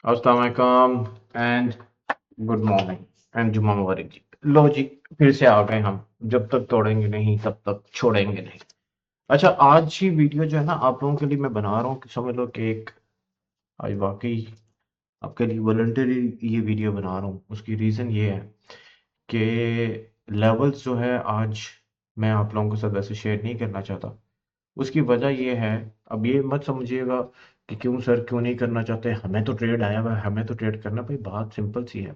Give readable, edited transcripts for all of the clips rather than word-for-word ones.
अस्सलाम वालेकुम and good morning and जुम्मा मुबारक जी। लो जी, फिर से आ गए हम। जब तक तोड़ेंगे नहीं तब तक छोड़ेंगे नहीं। अच्छा, आज की वीडियो जो है ना आप लोगों के लिए मैं बना रहा हूँ कि समझ लो कि एक आज वाकई आपके लिए वॉलंटरी ये वीडियो बना रहा हूँ। उसकी रीज़न ये है कि लेवल्स जो है आज मैं आप लोगों के साथ वैसे शेयर नहीं करना चाहता। उसकी वजह ये है, अब ये मत समझिएगा कि क्यों सर क्यों नहीं करना चाहते, हमें तो ट्रेड आया हुआ है, हमें तो ट्रेड करना। भाई बात सिंपल सी है।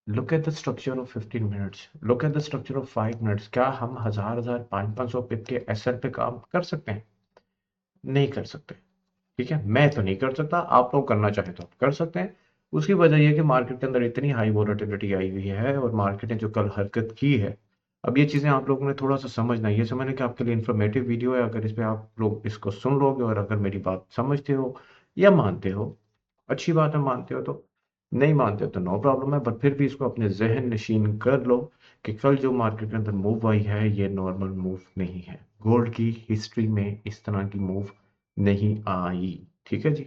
Look at the structure of 15 minutes, look at the structure of 5 minutes. क्या हम हजार 500 पिप के एसएल पे काम कर सकते हैं? नहीं कर सकते। ठीक है, मैं तो नहीं कर सकता, आप लोग करना चाहें तो आप कर सकते हैं। उसकी वजह यह है कि मार्केट के अंदर इतनी हाई वोलेटिलिटी आई हुई है और मार्केट ने जो कल हरकत की है। अब ये चीज़ें आप लोगों ने थोड़ा सा समझना है। ये समझना कि आपके लिए इन्फॉर्मेटिव वीडियो है। अगर इस पे आप लोग इसको सुन लोगे और अगर मेरी बात समझते हो या मानते हो, अच्छी बात है। मानते हो तो, नहीं मानते हो तो नो प्रॉब्लम है। बट फिर भी इसको अपने जहन नशीन कर लो कि कल जो मार्केट के अंदर मूव आई है ये नॉर्मल मूव नहीं है। गोल्ड की हिस्ट्री में इस तरह की मूव नहीं आई। ठीक है जी।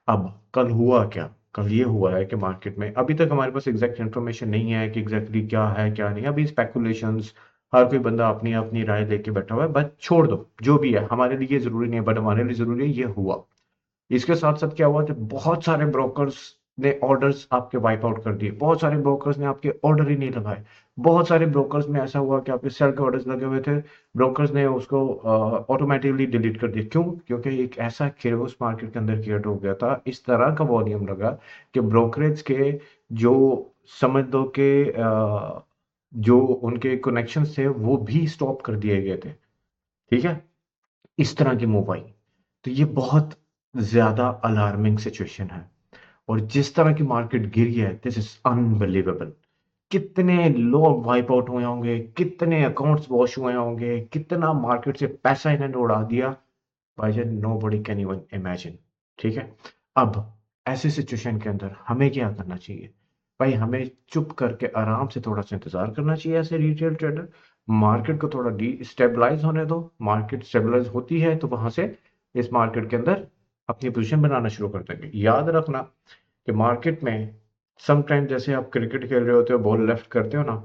अब कल हुआ क्या? कल ये हुआ है कि मार्केट में अभी तक हमारे पास एग्जैक्ट इन्फॉर्मेशन नहीं है कि एग्जैक्टली क्या है क्या नहीं। अभी स्पेकुलेशंस, हर कोई बंदा अपनी अपनी राय लेके बैठा हुआ है। बट छोड़ दो, जो भी है हमारे लिए जरूरी नहीं है, बट हमारे लिए जरूरी है ये हुआ। इसके साथ साथ क्या हुआ कि बहुत सारे ब्रोकर्स ने ऑर्डर्स आपके वाइप आउट कर दिए। बहुत सारे ब्रोकर्स ने आपके ऑर्डर ही नहीं लगाए। बहुत सारे ब्रोकर्स में ऐसा हुआ कि आपके सेल के ऑर्डर्स लगे हुए थे, ब्रोकर्स ने उसको ऑटोमेटिकली डिलीट कर दिया। क्यों? क्योंकि एक ऐसा केओस मार्केट के अंदर क्रिएट हो गया था, इस तरह का वॉल्यूम लगा कि ब्रोकरेज के जो, समझ दो कि जो उनके कनेक्शन थे वो भी स्टॉप कर दिए गए थे। ठीक है, इस तरह की मूव आई। तो ये बहुत ज्यादा अलार्मिंग सिचुएशन है। और जिस तरह की मार्केट गिरी है, दिस इज अनबिलीवेबल। कितने लोग वाइप आउट हुए होंगे, कितने अकाउंट्स वॉश हुए होंगे, कितना मार्केट से पैसा इन्होंने उड़ा दिया। भाईजान nobody can even imagine. ठीक है। अब ऐसी सिचुएशन के अंदर हमें क्या करना चाहिए? भाई हमें चुप करके आराम से थोड़ा सा इंतजार करना चाहिए as a retail trader. Market को थोड़ा डी स्टेबलाइज होने दो। मार्केट स्टेबलाइज होती है तो वहां से इस मार्केट के अंदर अपनी पोजीशन बनाना शुरू कर देंगे। याद रखना कि मार्केट में सम टाइम जैसे आप क्रिकेट खेल रहे होते हो, बॉल लेफ्ट करते हो ना,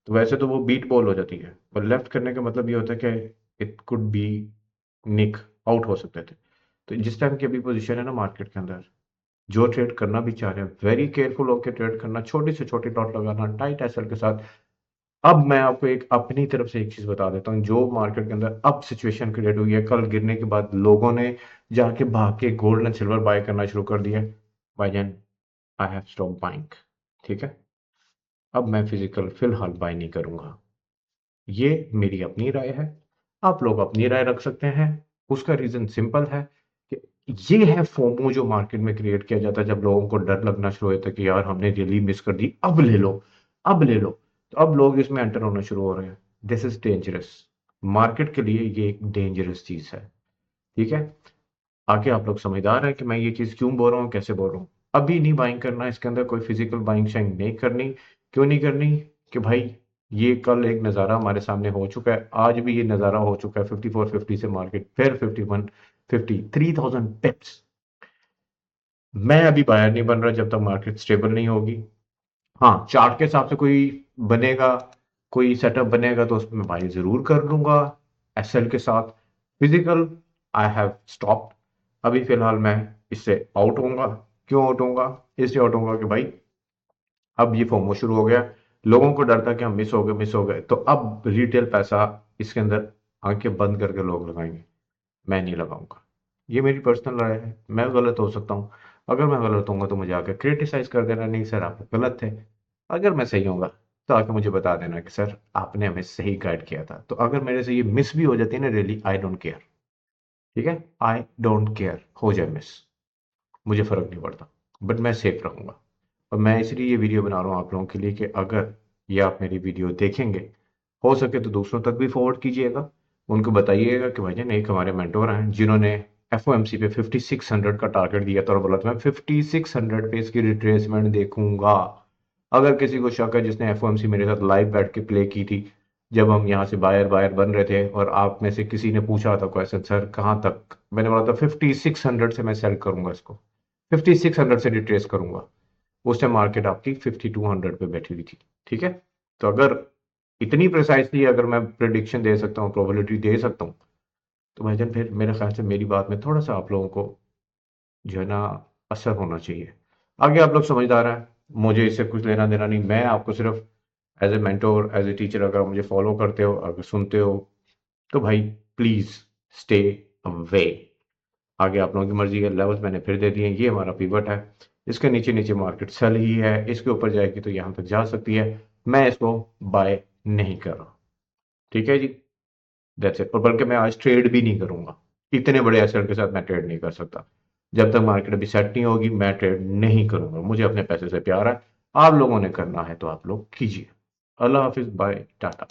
तो वैसे तो वो बीट बॉल हो जाती है। और लेफ्ट करने का मतलब ये होता है कि इट कुड बी निक, आउट हो सकते थे। तो जिस टाइम की अभी पोजीशन है ना मार्केट के अंदर, जो ट्रेड करना भी चाह रहे हैं वेरी केयरफुल होकर ट्रेड करना, छोटी से छोटी लॉट लगाना टाइट एसएल के साथ। अब मैं आपको एक अपनी तरफ से एक चीज बता देता हूँ। जो मार्केट के अंदर अब सिचुएशन क्रिएट हुई है, कल गिरने के बाद लोगों ने जाके भाग के गोल्ड एंड सिल्वर बाय करना शुरू कर दिया। भाईजान, आई हैव स्टॉप बाइंग। ठीक है, अब मैं फिजिकल फिलहाल बाय नहीं करूंगा। ये मेरी अपनी राय है, आप लोग अपनी राय रख सकते हैं। उसका रीजन सिंपल है कि ये है फोमो जो मार्केट में क्रिएट किया जाता है जब लोगों को डर लगना शुरू होता है कि यार हमने रियली मिस कर दी, अब ले लो, अब ले लो। तो अब लोग इसमें एंटर होना शुरू हो रहे हैं। This is dangerous. मार्केट के लिए ये एक डेंजरस चीज है। ठीक है, आगे आप लोग समझदार हैं कि मैं ये चीज क्यों बोल रहा हूँ, कैसे बोल रहा हूँ। अभी नहीं बाइंग करना, इसके अंदर कोई फिजिकल बाइंग शाइंग नहीं करनी। क्यों नहीं करनी? कि भाई ये कल एक नज़ारा हमारे सामने हो चुका है, आज भी ये नज़ारा हो चुका है। 5450 से मार्केट फिर 5150, 3000 पिप्स। मैं अभी बायर नहीं बन रहा जब तक मार्केट स्टेबल नहीं होगी। हाँ, चार्ट के हिसाब से कोई बनेगा, कोई सेटअप बनेगा तो उसमें बाई जरूर कर लूंगा एसएल के साथ। Physical I have stopped. अभी फिलहाल मैं इससे आउट होऊंगा। क्यों आउट होऊंगा? इसलिए आउट होऊंगा कि भाई अब ये फोमो शुरू हो गया। लोगों को डर था कि हम मिस हो गए, तो अब रिटेल पैसा इसके अंदर आंखें बंद करके लोग लगाएंगे। मैं नहीं लगाऊंगा। ये मेरी पर्सनल राय है, मैं गलत हो सकता हूँ। अगर मैं गलत होऊंगा तो मुझे आके क्रिटिसाइज कर देना, नहीं सर आप गलत थे। अगर मैं सही होऊंगा तो आके मुझे बता देना कि सर आपने हमें सही गाइड किया था। तो अगर मेरे से ये मिस भी हो जाती है ना, रियली आई डोंट केयर। ठीक है, आई डोंट केयर, हो जाए मिस, मुझे फर्क नहीं पड़ता। बट मैं सेफ रहूंगा। और मैं इसलिए ये वीडियो बना रहा हूँ आप लोगों के लिए कि अगर ये आप मेरी वीडियो देखेंगे, हो सके तो दूसरों तक भी फॉरवर्ड कीजिएगा। उनको बताइएगा कि भाईजान एक हमारे मेंटोर हैं जिन्होंने एफओएमसी पे 5600 का टारगेट दिया था और बोला था मैं 5600 पे इसकी रिट्रेसमेंट देखूंगा। अगर किसी को शक है, जिसने एफओएमसी मेरे साथ लाइव बैठ के प्ले की थी जब हम यहाँ से बायर बायर बन रहे थे, और आप में से किसी ने पूछा था क्वेश्चन सर कहाँ तक, मैंने बोला था 5600 से मैं सेल करूंगा इसको। 5600 से रिट्रेस करूंगा। उस टाइम मार्केट आपकी 5200 पे बैठी हुई थी। ठीक है, तो अगर इतनी प्रिसाइसली अगर मैं प्रिडिक्शन दे सकता हूँ, प्रोबेबिलिटी दे सकता हूँ, तो भाईजान फिर मेरे ख्याल से मेरी बात में थोड़ा सा आप लोगों को जो है ना असर होना चाहिए। आगे आप लोग समझदार हैं, मुझे इससे कुछ लेना देना नहीं। मैं आपको सिर्फ as a mentor, as a teacher, अगर मुझे फॉलो करते हो, अगर सुनते हो, तो भाई प्लीज स्टे अवे। आगे आप लोगों की मर्जी है। लेवल्स मैंने फिर दे दिए। ये हमारा पिवट है, इसके नीचे नीचे मार्केट सेल ही है, इसके ऊपर जाएगी तो यहाँ तक जा सकती है। मैं इसको बाय नहीं कर रहा। ठीक है जी, दैट्स इट। और बल्कि मैं आज ट्रेड भी नहीं करूंगा, इतने बड़े एसेट के साथ मैं ट्रेड नहीं कर सकता। जब तक मार्केट अभी सेट नहीं होगी मैं ट्रेड नहीं करूंगा। मुझे अपने पैसे से प्यार है, आप लोगों ने करना है तो आप लोग कीजिए। अल्लाह हाफिज, बाय, टाटा।